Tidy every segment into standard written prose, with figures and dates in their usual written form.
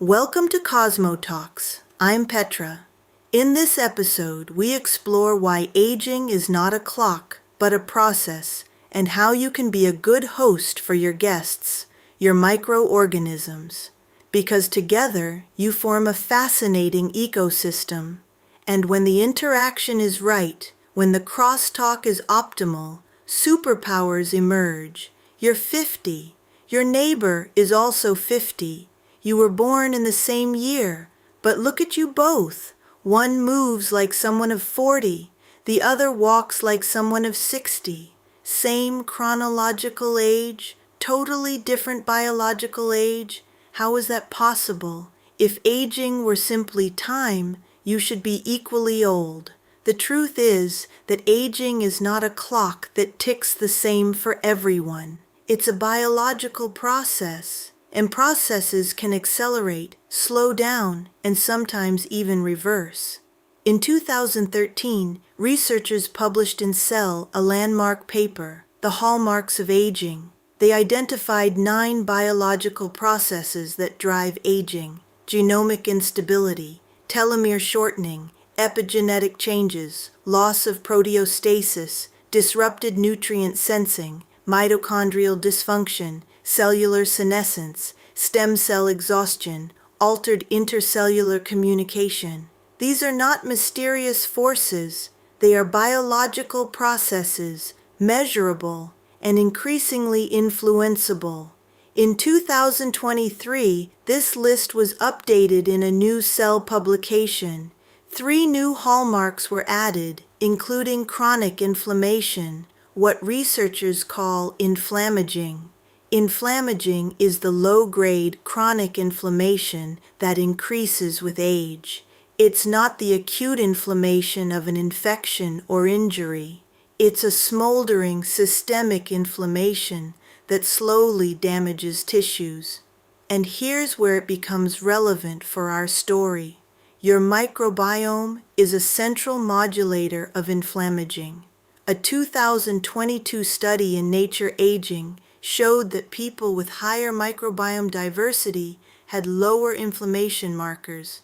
Welcome to Cosmo Talks. I'm Petra. In this episode, we explore why aging is not a clock, but a process, and how you can be a good host for your guests, your microorganisms, because together you form a fascinating ecosystem. And when the interaction is right, when the crosstalk is optimal, superpowers emerge. You're 50. Your neighbor is also 50. You were born in the same year, but look at you both. One moves like someone of 40, the other walks like someone of 60. Same chronological age, totally different biological age. How is that possible? If aging were simply time, you should be equally old. The truth is that aging is not a clock that ticks the same for everyone. It's a biological process. And processes can accelerate, slow down, and sometimes even reverse. In 2013, researchers published in Cell a landmark paper, The Hallmarks of Aging. They identified 9 biological processes that drive aging: genomic instability, telomere shortening, epigenetic changes, loss of proteostasis, disrupted nutrient sensing, mitochondrial dysfunction, cellular senescence, stem cell exhaustion, altered intercellular communication. These are not mysterious forces. They are biological processes, measurable and increasingly influenceable. In 2023, this list was updated in a new Cell publication. 3 new hallmarks were added, including chronic inflammation, what researchers call inflammaging. Inflammaging is the low-grade chronic inflammation that increases with age. It's not the acute inflammation of an infection or injury. It's a smoldering systemic inflammation that slowly damages tissues. And here's where it becomes relevant for our story. Your microbiome is a central modulator of inflammaging. A 2022 study in Nature Aging showed that people with higher microbiome diversity had lower inflammation markers,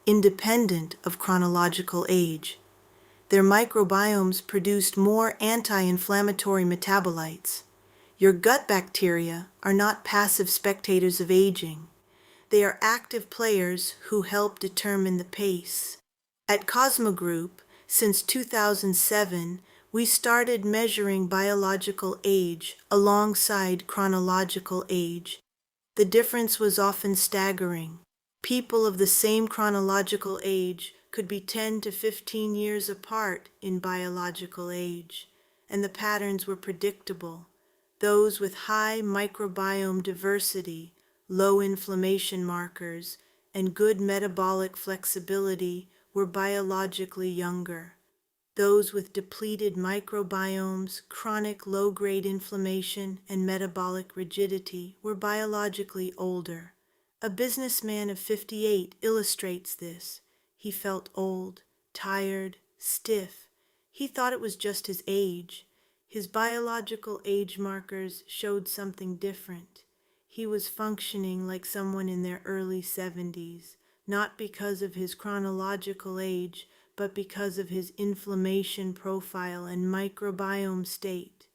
independent of chronological age. Their microbiomes produced more anti-inflammatory metabolites. Your gut bacteria are not passive spectators of aging. They are active players who help determine the pace. At Cosmo Group, since 2007, we started measuring biological age alongside chronological age. The difference was often staggering. People of the same chronological age could be 10 to 15 years apart in biological age, and the patterns were predictable. Those with high microbiome diversity, low inflammation markers, and good metabolic flexibility were biologically younger. Those with depleted microbiomes, chronic low-grade inflammation, and metabolic rigidity were biologically older. A businessman of 58 illustrates this. He felt old, tired, stiff. He thought it was just his age. His biological age markers showed something different. He was functioning like someone in their early 70s, not because of his chronological age, but because of his inflammation profile and microbiome state.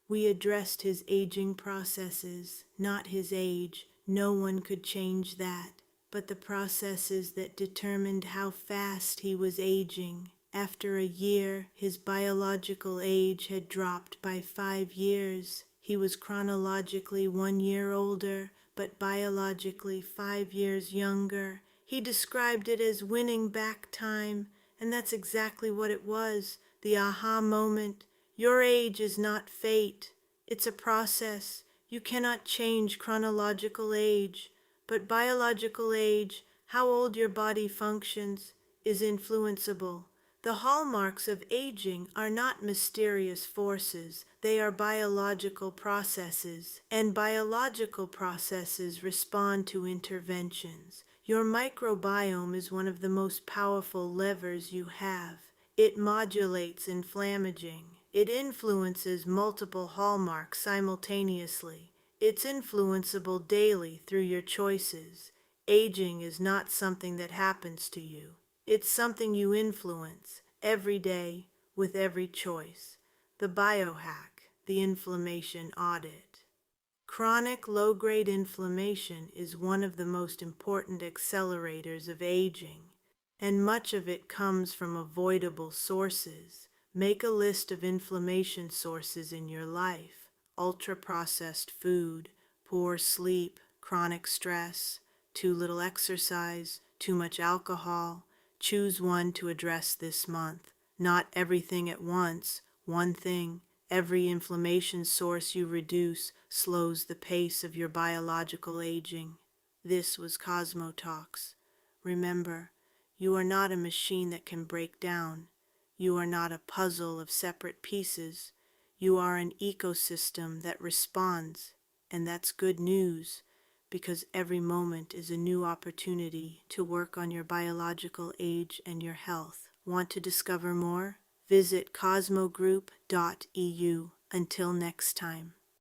We addressed his aging processes, not his age. No one could change that, but the processes that determined how fast he was aging. After a year, his biological age had dropped by 5 years. He was chronologically 1 year older, but biologically 5 years younger. He described it as winning back time, and that's exactly what it was, the aha moment. Your age is not fate. It's a process. You cannot change chronological age, but biological age, how old your body functions, is influenceable. The hallmarks of aging are not mysterious forces. They are biological processes, and biological processes respond to interventions. Your microbiome is one of the most powerful levers you have. It modulates inflammaging. It influences multiple hallmarks simultaneously. It's influenceable daily through your choices. Aging is not something that happens to you. It's something you influence every day with every choice. The biohack, the inflammation audit. Chronic low-grade inflammation is one of the most important accelerators of aging, and much of it comes from avoidable sources. Make a list of inflammation sources in your life: ultra-processed food, poor sleep, chronic stress, too little exercise, too much alcohol. Choose one to address this month. Not everything at once, one thing. Every inflammation source you reduce slows the pace of your biological aging. This was Cosmo Talks. Remember, you are not a machine that can break down. You are not a puzzle of separate pieces. You are an ecosystem that responds, and that's good news, because every moment is a new opportunity to work on your biological age and your health. Want to discover more? Visit cosmogroup.eu. Until next time.